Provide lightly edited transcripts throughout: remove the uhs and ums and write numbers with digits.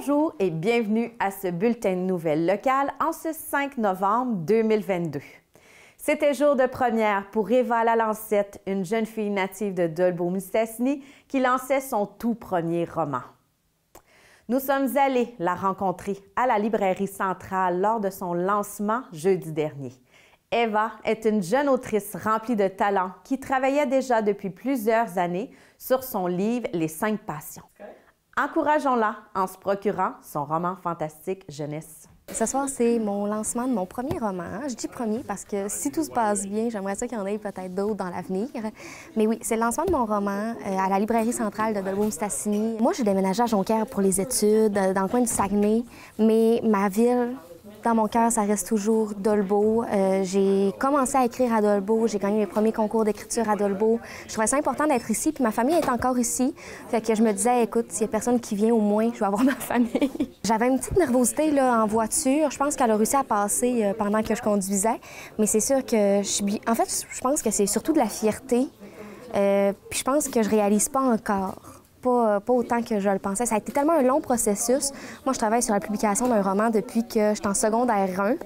Bonjour et bienvenue à ce bulletin de nouvelles locales en ce 5 novembre 2022. C'était jour de première pour Eva Lalancette, une jeune fille native de Dolbeau-Mistassini qui lançait son tout premier roman. Nous sommes allés la rencontrer à la librairie centrale lors de son lancement jeudi dernier. Eva est une jeune autrice remplie de talent qui travaillait déjà depuis plusieurs années sur son livre « Les 5 passions ». Encourageons-la en se procurant son roman fantastique jeunesse. Ce soir, c'est mon lancement de mon premier roman. Je dis premier parce que si tout se passe bien, j'aimerais ça qu'il y en ait peut-être d'autres dans l'avenir. Mais oui, c'est le lancement de mon roman à la librairie centrale de Dolbeau-Mistassini. Moi, j'ai déménagé à Jonquière pour les études, dans le coin du Saguenay, mais ma ville, dans mon cœur, ça reste toujours Dolbeau. J'ai commencé à écrire à Dolbeau, j'ai gagné mes premiers concours d'écriture à Dolbeau. Je trouvais ça important d'être ici, puis ma famille est encore ici. Fait que je me disais, écoute, s'il y a personne qui vient, au moins, je vais avoir ma famille. J'avais une petite nervosité là, en voiture. Je pense qu'elle a réussi à passer pendant que je conduisais. Mais c'est sûr que En fait, je pense que c'est surtout de la fierté. Puis je pense que je réalise pas encore. Pas autant que je le pensais. Ça a été tellement un long processus. Moi, je travaille sur la publication d'un roman depuis que je suis en secondaire 1.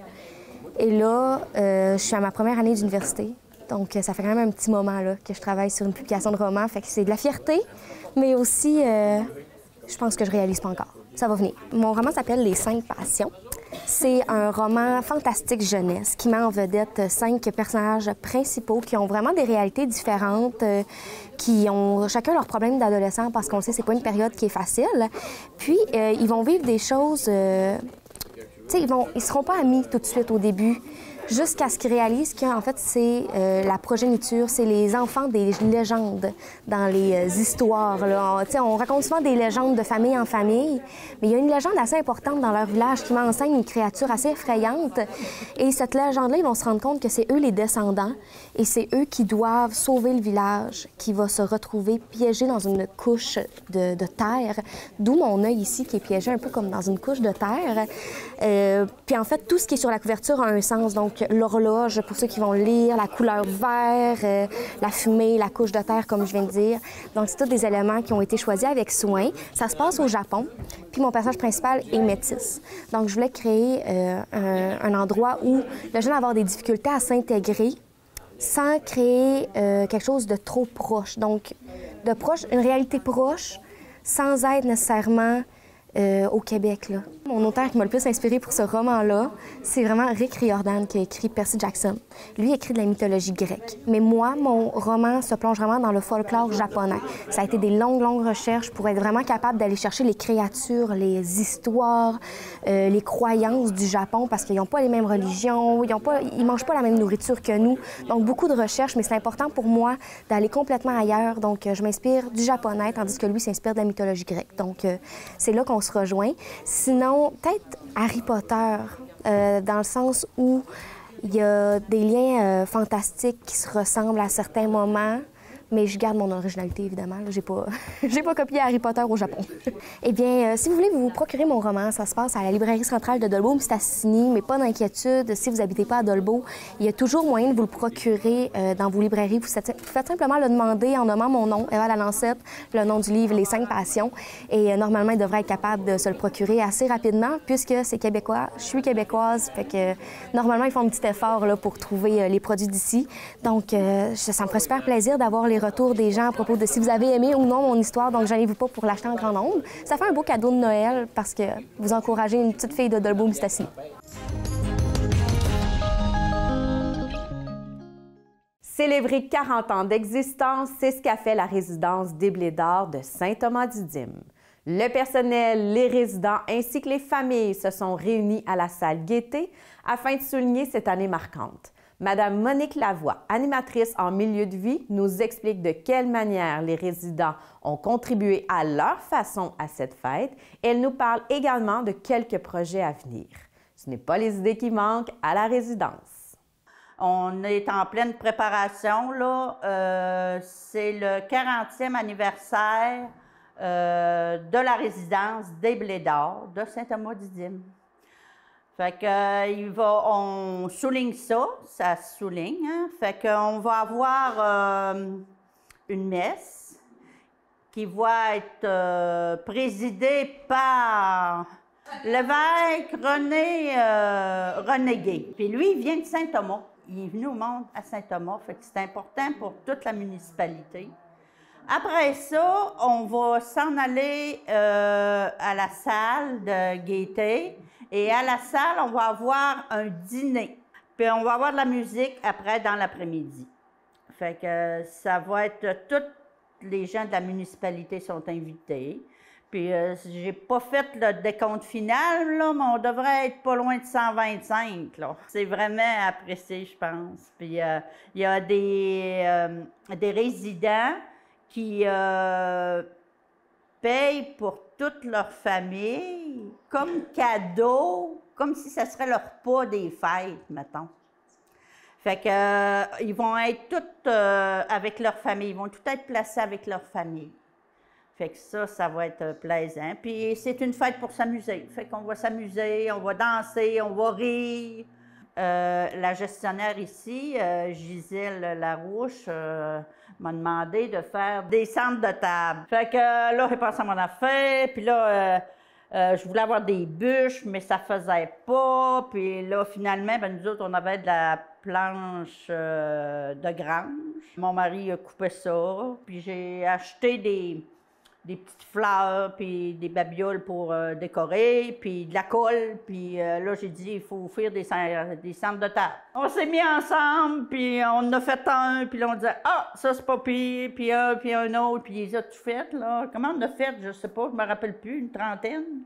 Et là, je suis à ma première année d'université. Donc, ça fait quand même un petit moment là, que je travaille sur une publication de roman. Fait que c'est de la fierté, mais aussi, je pense que je réalise pas encore. Ça va venir. Mon roman s'appelle « Les 5 passions ». C'est un roman fantastique jeunesse qui met en vedette 5 personnages principaux qui ont vraiment des réalités différentes, qui ont chacun leurs problèmes d'adolescent parce qu'on sait que c'est pas une période qui est facile. Puis, ils vont vivre des choses... tu sais, ils seront pas amis tout de suite au début, jusqu'à ce qu'ils réalisent qu'en fait, c'est la progéniture, c'est les enfants des légendes dans les histoires. Là. On raconte souvent des légendes de famille en famille, mais il y a une légende assez importante dans leur village qui m'enseigne une créature assez effrayante. Et cette légende-là, ils vont se rendre compte que c'est eux les descendants et c'est eux qui doivent sauver le village, qui va se retrouver piégé dans une couche de terre, d'où mon œil ici qui est piégé un peu comme dans une couche de terre. Puis en fait, tout ce qui est sur la couverture a un sens. Donc, l'horloge, pour ceux qui vont lire, la couleur vert, la fumée, la couche de terre, comme je viens de dire. Donc, c'est tous des éléments qui ont été choisis avec soin. Ça se passe au Japon, puis mon personnage principal est métis. Donc, je voulais créer un endroit où le jeune va avoir des difficultés à s'intégrer sans créer quelque chose de trop proche. Donc, de proche, une réalité proche, sans être nécessairement au Québec, là. Mon auteur qui m'a le plus inspiré pour ce roman-là, c'est vraiment Rick Riordan qui a écrit Percy Jackson. Lui écrit de la mythologie grecque. Mais moi, mon roman se plonge vraiment dans le folklore japonais. Ça a été des longues recherches pour être vraiment capable d'aller chercher les créatures, les histoires, les croyances du Japon parce qu'ils n'ont pas les mêmes religions, ils mangent pas la même nourriture que nous. Donc, beaucoup de recherches, mais c'est important pour moi d'aller complètement ailleurs. Donc, je m'inspire du japonais, tandis que lui s'inspire de la mythologie grecque. Donc, c'est là qu'on se rejoint. Sinon, peut-être Harry Potter, dans le sens où il y a des liens fantastiques qui se ressemblent à certains moments, mais je garde mon originalité, évidemment. J'ai pas copié Harry Potter au Japon. Eh bien, si vous voulez vous procurer mon roman, ça se passe à la librairie centrale de Dolbeau-Mistassini, mais pas d'inquiétude. Si vous n'habitez pas à Dolbeau, il y a toujours moyen de vous le procurer dans vos librairies. Vous faites simplement le demander en nommant mon nom, Eva Lalancette, le nom du livre « Les 5 passions ». Et normalement, il devrait être capable de se le procurer assez rapidement, puisque c'est québécois. Je suis québécoise, fait que normalement, ils font un petit effort là, pour trouver les produits d'ici. Donc, ça me ferait super plaisir d'avoir les retours des gens à propos de si vous avez aimé ou non mon histoire, donc gênez-vous pas pour l'acheter en grand nombre. Ça fait un beau cadeau de Noël parce que vous encouragez une petite fille de Dolbeau-Mistassini. Célébrer 40 ans d'existence, c'est ce qu'a fait la résidence des Blés d'Or de Saint-Thomas-du-Dîme. Le personnel, les résidents ainsi que les familles se sont réunis à la salle Gaieté afin de souligner cette année marquante. Madame Monique Lavoie, animatrice en milieu de vie, nous explique de quelle manière les résidents ont contribué à leur façon à cette fête. Elle nous parle également de quelques projets à venir. Ce n'est pas les idées qui manquent à la résidence. On est en pleine préparation, là. C'est le 40e anniversaire de la résidence des Blés d'Or de Saint-Thomas-du-Dîme. Fait que on souligne ça se souligne, hein? Fait qu'on va avoir une messe qui va être présidé par l'évêque René Gay. Puis lui, il vient de Saint-Thomas. Il est venu au monde à Saint-Thomas, fait que c'est important pour toute la municipalité. Après ça, on va s'en aller à la salle de gaieté. Et à la salle, on va avoir un dîner. Puis on va avoir de la musique après dans l'après-midi. Fait que ça va être tous les gens de la municipalité sont invités. Puis j'ai pas fait le décompte final, là, mais on devrait être pas loin de 125, là. C'est vraiment apprécié, je pense. Puis il y a des résidents qui payent pour toute leur famille comme cadeau, comme si ça serait leur repas des fêtes, mettons. Fait que ils vont être tous avec leur famille, ils vont tout être placés avec leur famille. Fait que ça va être plaisant. Puis c'est une fête pour s'amuser. Fait qu'on va s'amuser, on va danser, on va rire. La gestionnaire ici, Gisèle Larouche, m'a demandé de faire des centres de table. Fait que là, j'ai pensé à mon affaire, puis là, je voulais avoir des bûches, mais ça faisait pas. Puis là, finalement, ben, nous autres, on avait de la planche de grange. Mon mari a coupé ça, puis j'ai acheté des petites fleurs, puis des babioles pour décorer, puis de la colle, puis là, j'ai dit, il faut faire des centres de table. On s'est mis ensemble, puis on en a fait un, puis là, on disait, ah, ça, c'est pas pire, puis un autre, puis ils ont tout fait, là. Comment on a fait? Je sais pas, je me rappelle plus, une trentaine.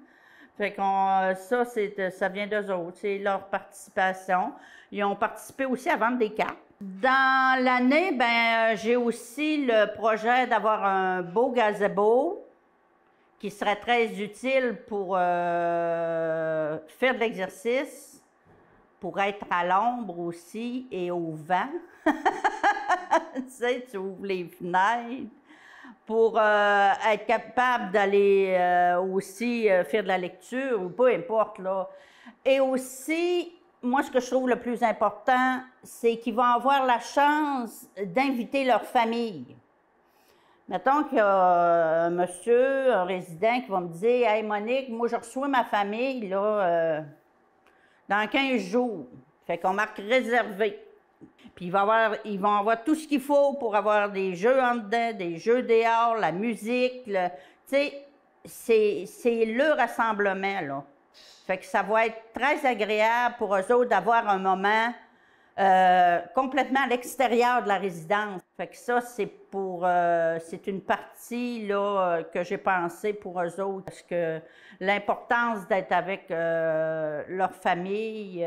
Fait qu'on, ça vient d'eux autres, c'est leur participation. Ils ont participé aussi à vendre des cartes. Dans l'année, ben, j'ai aussi le projet d'avoir un beau gazebo qui serait très utile pour faire de l'exercice, pour être à l'ombre aussi et au vent. Tu sais, tu ouvres les fenêtres pour être capable d'aller aussi faire de la lecture ou peu importe, là. Et aussi, moi, ce que je trouve le plus important, c'est qu'ils vont avoir la chance d'inviter leur famille. Mettons qu'il y a un monsieur, un résident qui va me dire « Hey Monique, moi je reçois ma famille là, dans 15 jours. » Fait qu'on marque réservé. Puis ils vont avoir tout ce qu'il faut pour avoir des jeux en dedans, des jeux dehors, la musique. Tu sais, c'est le rassemblement, là. Fait que ça va être très agréable pour eux autres d'avoir un moment complètement à l'extérieur de la résidence. Fait que ça, c'est une partie là, que j'ai pensé pour eux autres. Parce que l'importance d'être avec leur famille,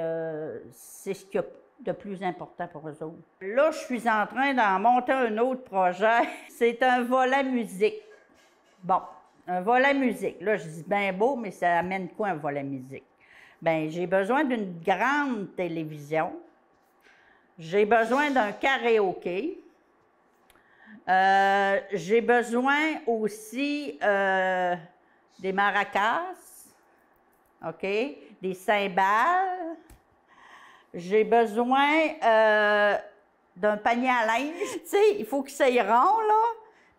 c'est ce qu'il y a de plus important pour eux autres. Là, je suis en train d'en monter un autre projet. C'est un volet musique. Bon. Un volet musique. Là, je dis bien beau, mais ça amène quoi un volet musique? Bien, j'ai besoin d'une grande télévision. J'ai besoin d'un karaoké. J'ai besoin aussi des maracas, OK? Des cymbales. J'ai besoin d'un panier à linge. Tu sais, il faut que ça y rond, là.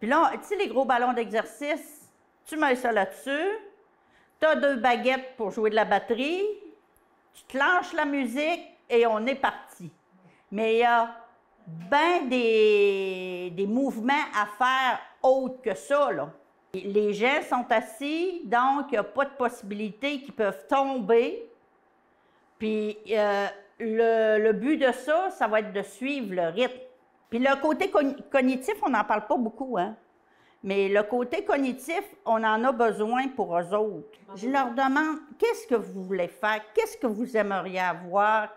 Puis là, tu sais, les gros ballons d'exercice, tu mets ça là-dessus, tu as 2 baguettes pour jouer de la batterie, tu te lances la musique et on est parti. Mais il y a bien des mouvements à faire autres que ça, là. Les gens sont assis, donc il n'y a pas de possibilité qu'ils peuvent tomber. Puis le but de ça, ça va être de suivre le rythme. Puis le côté cognitif, on n'en parle pas beaucoup, hein? Mais le côté cognitif, on en a besoin pour eux autres. Je leur demande, qu'est-ce que vous voulez faire? Qu'est-ce que vous aimeriez avoir?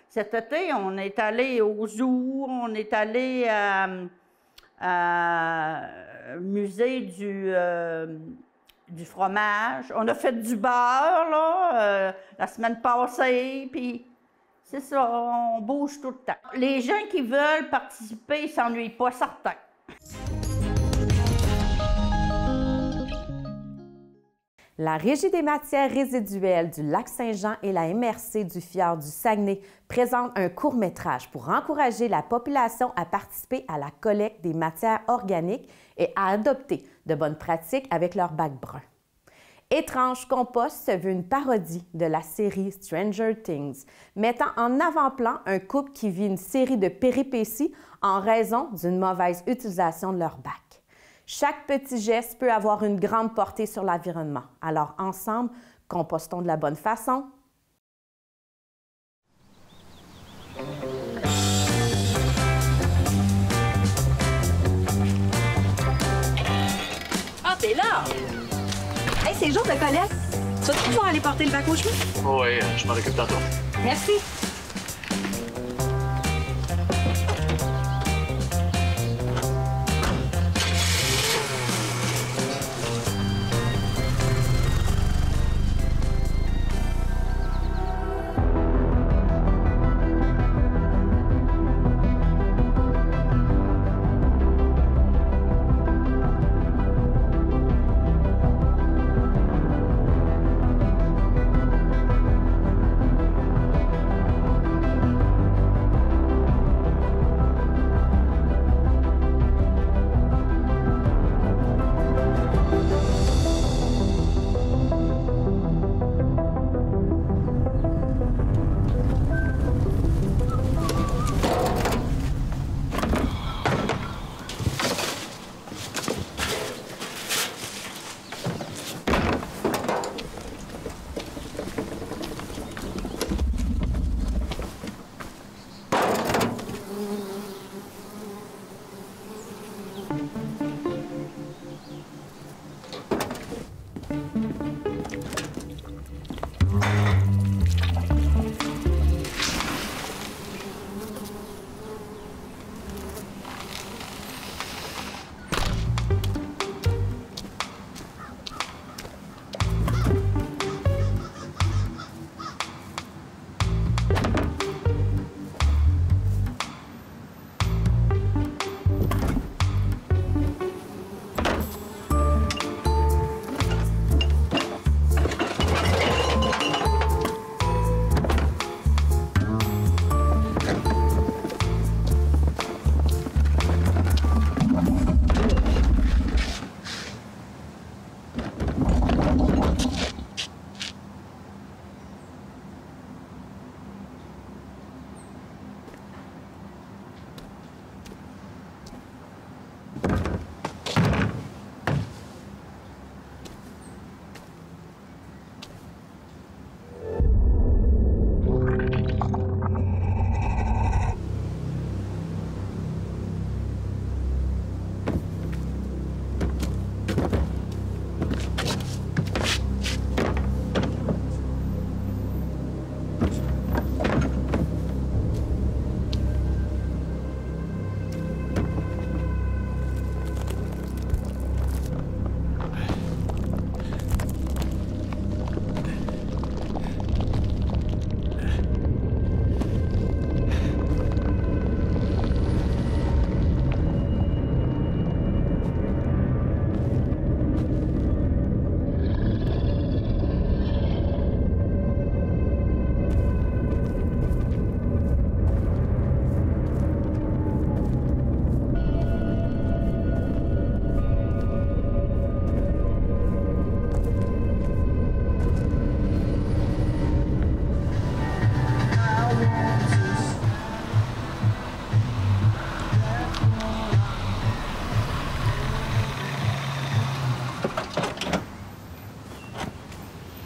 Cet été, on est allé au zoo, on est allé à musée du fromage. On a fait du beurre, là, la semaine passée, puis c'est ça, on bouge tout le temps. Les gens qui veulent participer ne s'ennuient pas, certains. La Régie des matières résiduelles du Lac-Saint-Jean et la MRC du Fjord du Saguenay présentent un court-métrage pour encourager la population à participer à la collecte des matières organiques et à adopter de bonnes pratiques avec leur bac brun. Étrange Compost se veut une parodie de la série Stranger Things, mettant en avant-plan un couple qui vit une série de péripéties en raison d'une mauvaise utilisation de leur bac. Chaque petit geste peut avoir une grande portée sur l'environnement. Alors ensemble, compostons de la bonne façon. Ah, t'es là! Hey, c'est le jour de Colette. Tu vas pouvoir aller porter le bac au chemin? Oui, je m'en occupe tantôt. Merci.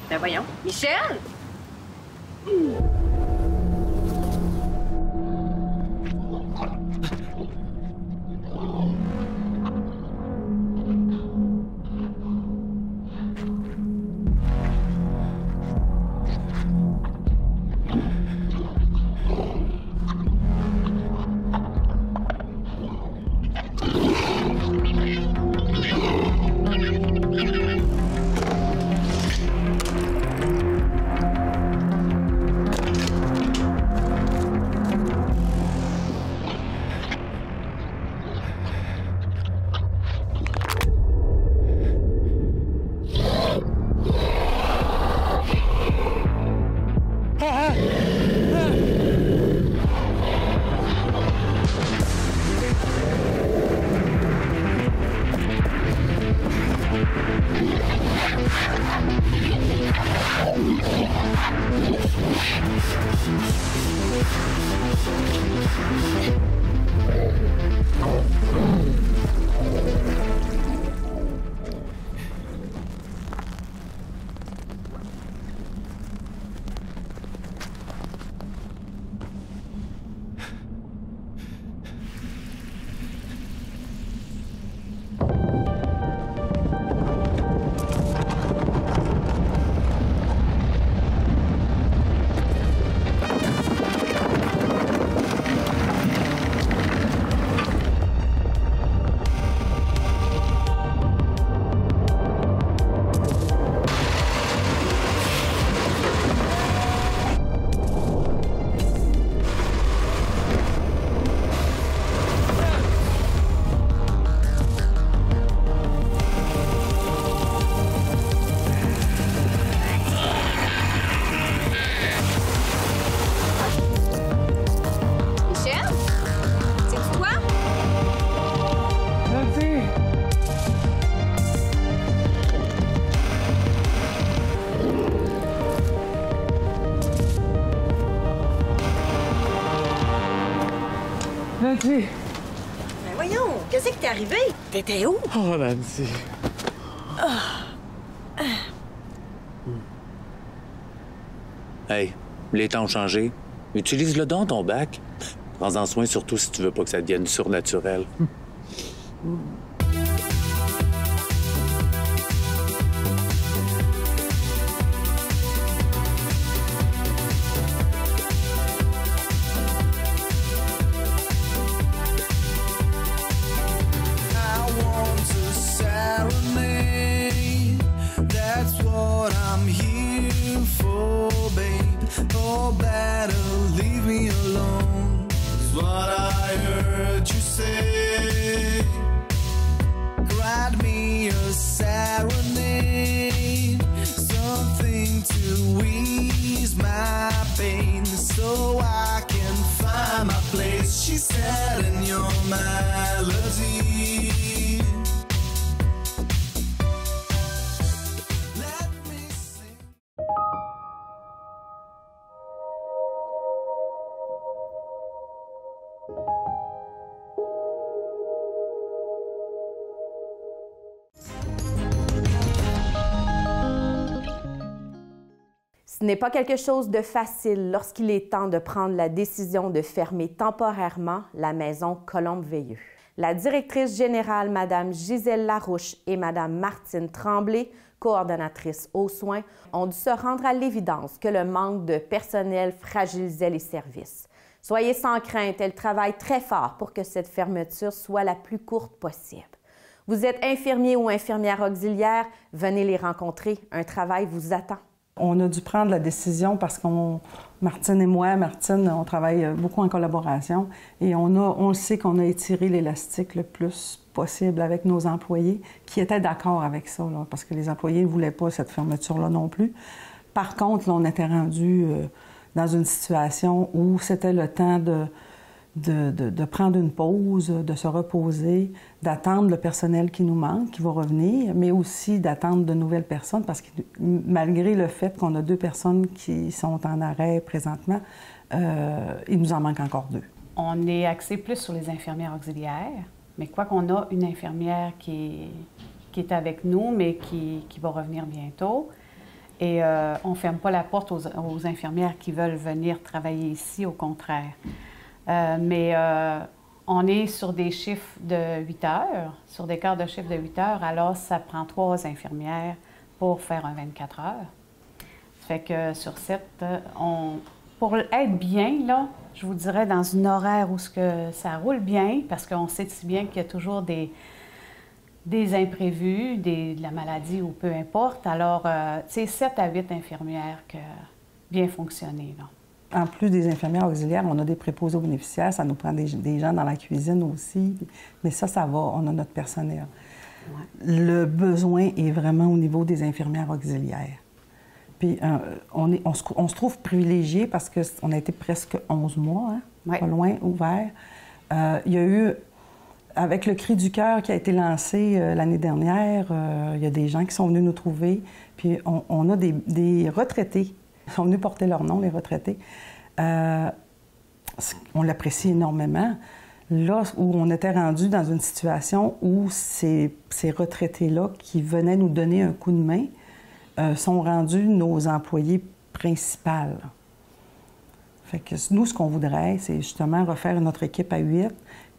Ben voyons. Michel? Nancy! Ben voyons, qu'est-ce qui t'est arrivé? T'étais où? Oh, Nancy! Hey, les temps ont changé. Utilise-le dans ton bac. Prends-en soin, surtout si tu veux pas que ça devienne surnaturel. Ce n'est pas quelque chose de facile lorsqu'il est temps de prendre la décision de fermer temporairement la maison Colombe-Veilleux. La directrice générale, Mme Gisèle Larouche, et Mme Martine Tremblay, coordonnatrice aux soins, ont dû se rendre à l'évidence que le manque de personnel fragilisait les services. Soyez sans crainte, elles travaillent très fort pour que cette fermeture soit la plus courte possible. Vous êtes infirmier ou infirmière auxiliaire, venez les rencontrer, un travail vous attend. On a dû prendre la décision parce Martine et moi, on travaille beaucoup en collaboration et on sait qu'on a étiré l'élastique le plus possible avec nos employés qui étaient d'accord avec ça, là, parce que les employés ne voulaient pas cette fermeture-là non plus. Par contre, là, on était rendu dans une situation où c'était le temps de prendre une pause, de se reposer, d'attendre le personnel qui nous manque, qui va revenir, mais aussi d'attendre de nouvelles personnes parce que malgré le fait qu'on a 2 personnes qui sont en arrêt présentement, il nous en manque encore 2. On est axé plus sur les infirmières auxiliaires, mais quoi qu'on a une infirmière qui est avec nous, mais qui va revenir bientôt. Et on ne ferme pas la porte aux infirmières qui veulent venir travailler ici, au contraire. Mais on est sur des chiffres de 8 heures, sur des quarts de chiffre de 8 heures, alors ça prend 3 infirmières pour faire un 24 heures. Ça fait que sur 7, pour être bien, là, je vous dirais dans une horaire où ça roule bien, parce qu'on sait si bien qu'il y a toujours des imprévus, de la maladie ou peu importe. Alors, c'est 7 à 8 infirmières qui bien fonctionné, là. En plus des infirmières auxiliaires, on a des préposés aux bénéficiaires, ça nous prend des gens dans la cuisine aussi, mais ça va, on a notre personnel. Ouais. Le besoin est vraiment au niveau des infirmières auxiliaires. Puis on se trouve privilégiés parce qu'on a été presque 11 mois, hein, ouais. Pas loin, ouvert. Il y a eu, avec le Cri du cœur qui a été lancé l'année dernière, il y a des gens qui sont venus nous trouver, puis on a des retraités. Ils sont venus porter leur nom, les retraités. On l'apprécie énormément. Là où on était rendu dans une situation où ces retraités-là, qui venaient nous donner un coup de main, sont rendus nos employés principaux. Fait que nous, ce qu'on voudrait, c'est justement refaire notre équipe à 8,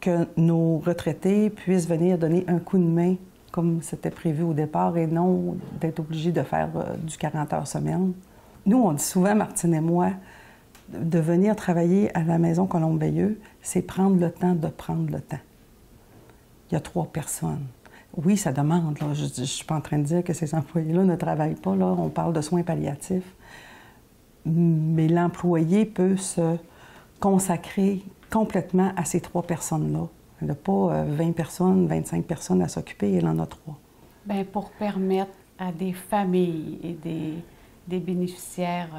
que nos retraités puissent venir donner un coup de main comme c'était prévu au départ et non d'être obligés de faire du 40 heures semaine. Nous, on dit souvent, Martine et moi, de venir travailler à la maison Colombe-Veilleux, c'est prendre le temps de prendre le temps. Il y a 3 personnes. Oui, ça demande. Là. Je ne suis pas en train de dire que ces employés-là ne travaillent pas. Là. On parle de soins palliatifs. Mais l'employé peut se consacrer complètement à ces 3 personnes-là. Il n'a pas 20 personnes, 25 personnes à s'occuper, il en a 3. Bien, pour permettre à des familles et des bénéficiaires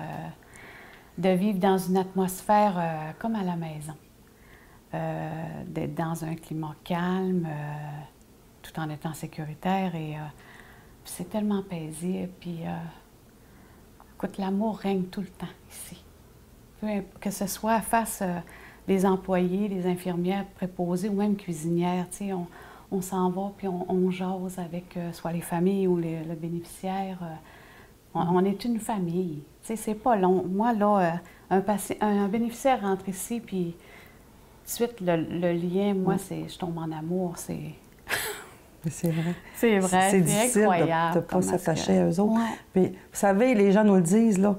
de vivre dans une atmosphère comme à la maison, d'être dans un climat calme, tout en étant sécuritaire. Et c'est tellement paisible. Puis, écoute, l'amour règne tout le temps ici. Que ce soit face les employés, les infirmières préposées ou même cuisinières, tu sais, on s'en va puis on jase avec soit les familles ou le bénéficiaire. On est une famille. Tu sais, c'est pas long. Moi, là, un bénéficiaire rentre ici, puis tout de suite, le lien, moi, je tombe en amour. C'est vrai. C'est vrai, c'est difficile de ne pas s'attacher à eux autres. Ouais. Puis, vous savez, les gens nous le disent, là,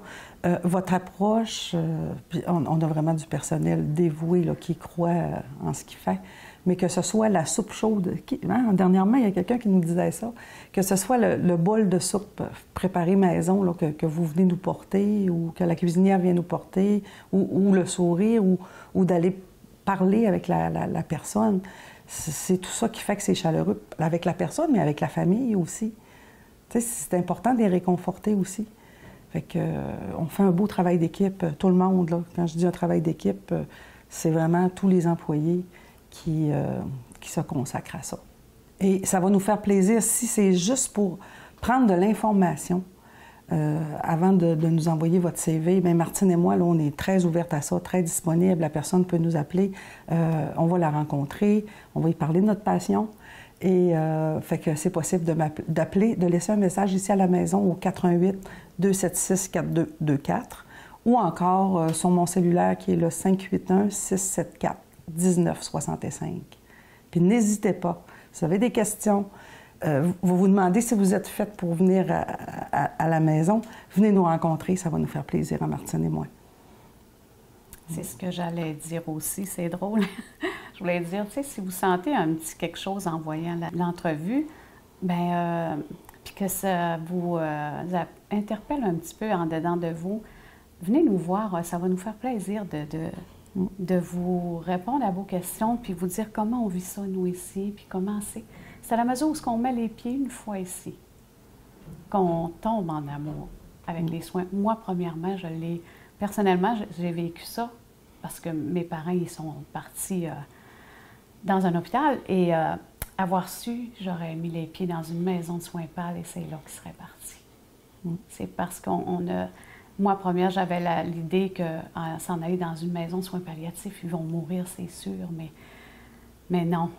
votre approche, puis on a vraiment du personnel dévoué là, qui croit en ce qu'il fait, mais que ce soit la soupe chaude. Dernièrement, il y a quelqu'un qui nous disait ça, que ce soit le bol de soupe préparé maison là, que vous venez nous porter ou que la cuisinière vient nous porter, ou le sourire, ou d'aller parler avec la personne. C'est tout ça qui fait que c'est chaleureux avec la personne, mais avec la famille aussi. Tu sais, c'est important de les réconforter aussi. Fait que, on fait un beau travail d'équipe, tout le monde. Là. Quand je dis un travail d'équipe, c'est vraiment tous les employés qui se consacrent à ça. Et ça va nous faire plaisir si c'est juste pour prendre de l'information avant de nous envoyer votre CV. Bien, Martine et moi, là, on est très ouvertes à ça, très disponibles. La personne peut nous appeler. On va la rencontrer. On va y parler de notre passion. Et fait que c'est possible d'appeler, de laisser un message ici à la maison au 418-276-4224 ou encore sur mon cellulaire qui est le 581-674-1965. Puis n'hésitez pas. Si vous avez des questions, vous vous demandez si vous êtes faite pour venir à la maison, venez nous rencontrer. Ça va nous faire plaisir à Martine et moi. C'est ce que j'allais dire aussi, c'est drôle. Je voulais dire, tu sais, si vous sentez un petit quelque chose en voyant l'entrevue, bien, puis que ça vous interpelle un petit peu en dedans de vous, venez nous voir, ça va nous faire plaisir de vous répondre à vos questions, puis vous dire comment on vit ça, nous, ici, puis comment c'est. C'est à la mesure où on met les pieds une fois ici, qu'on tombe en amour avec les soins. Moi, premièrement, personnellement, j'ai vécu ça parce que mes parents, ils sont partis dans un hôpital et avoir su, j'aurais mis les pieds dans une maison de soins pâles et c'est là qu'ils seraient partis. C'est parce qu'on a... Moi, première, j'avais l'idée que s'en aller dans une maison de soins palliatifs, ils vont mourir, c'est sûr, mais non,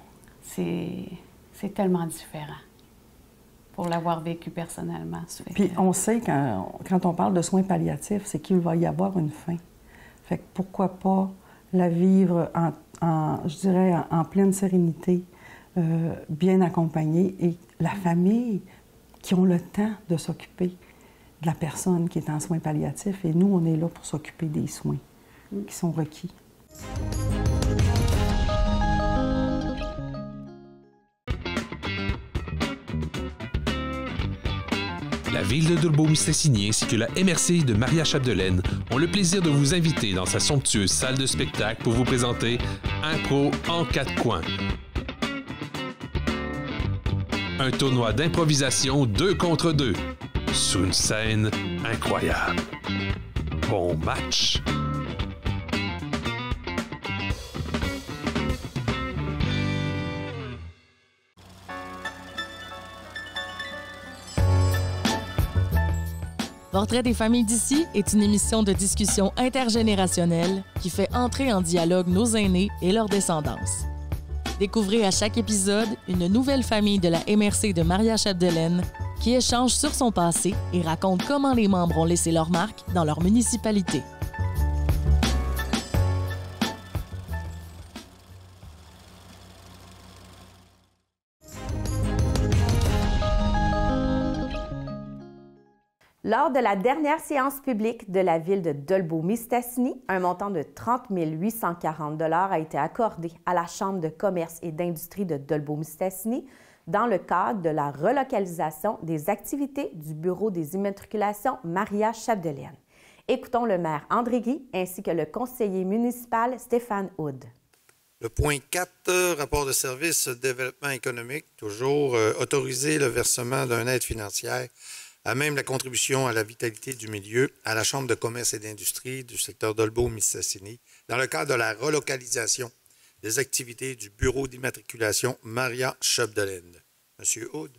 c'est tellement différent pour l'avoir vécu personnellement. Puis on sait, quand on parle de soins palliatifs, c'est qu'il va y avoir une fin. Fait que pourquoi pas la vivre je dirais, en pleine sérénité, bien accompagnée, et la famille qui ont le temps de s'occuper de la personne qui est en soins palliatifs. Et nous, on est là pour s'occuper des soins qui sont requis. La Ville de Dolbeau-Mistassini ainsi que la MRC de Maria-Chapdelaine ont le plaisir de vous inviter dans sa somptueuse salle de spectacle pour vous présenter Impro en 4 coins. Un tournoi d'improvisation 2 contre 2 sur une scène incroyable. Bon match! Portrait des familles d'ici est une émission de discussion intergénérationnelle qui fait entrer en dialogue nos aînés et leur descendance. Découvrez à chaque épisode une nouvelle famille de la MRC de Maria-Chapdelaine qui échange sur son passé et raconte comment les membres ont laissé leur marque dans leur municipalité. Lors de la dernière séance publique de la ville de Dolbeau-Mistassini, un montant de 30 840 $ a été accordé à la Chambre de commerce et d'industrie de Dolbeau-Mistassini dans le cadre de la relocalisation des activités du Bureau des immatriculations Maria-Chapdelaine. Écoutons le maire André Guy ainsi que le conseiller municipal Stéphane Houd. Le point 4, rapport de service développement économique, toujours autoriser le versement d'une aide financière à même la contribution à la vitalité du milieu à la Chambre de commerce et d'industrie du secteur Dolbeau-Mistassini dans le cadre de la relocalisation des activités du Bureau d'immatriculation Maria-Chapdelaine. Monsieur Houd.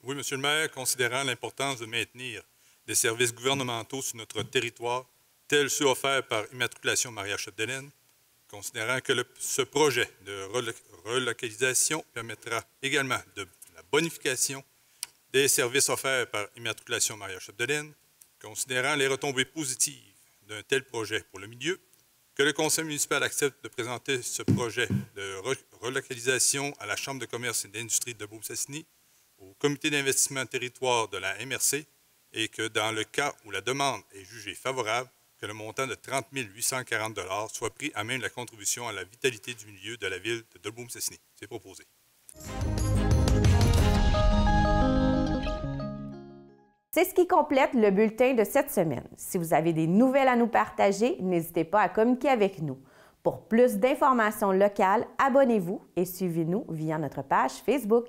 Oui, Monsieur le maire, considérant l'importance de maintenir des services gouvernementaux sur notre territoire, tels ceux offerts par Immatriculation Maria-Chapdelaine, considérant que ce projet de relocalisation permettra également de la bonification des services offerts par Immatriculation Maria Chapdelaine, considérant les retombées positives d'un tel projet pour le milieu, que le conseil municipal accepte de présenter ce projet de relocalisation à la Chambre de commerce et d'industrie de Dolbeau-Mistassini, au comité d'investissement territoire de la MRC, et que dans le cas où la demande est jugée favorable, que le montant de 30 840 $ soit pris à même la contribution à la vitalité du milieu de la ville de Dolbeau-Mistassini. C'est proposé. C'est ce qui complète le bulletin de cette semaine. Si vous avez des nouvelles à nous partager, n'hésitez pas à communiquer avec nous. Pour plus d'informations locales, abonnez-vous et suivez-nous via notre page Facebook.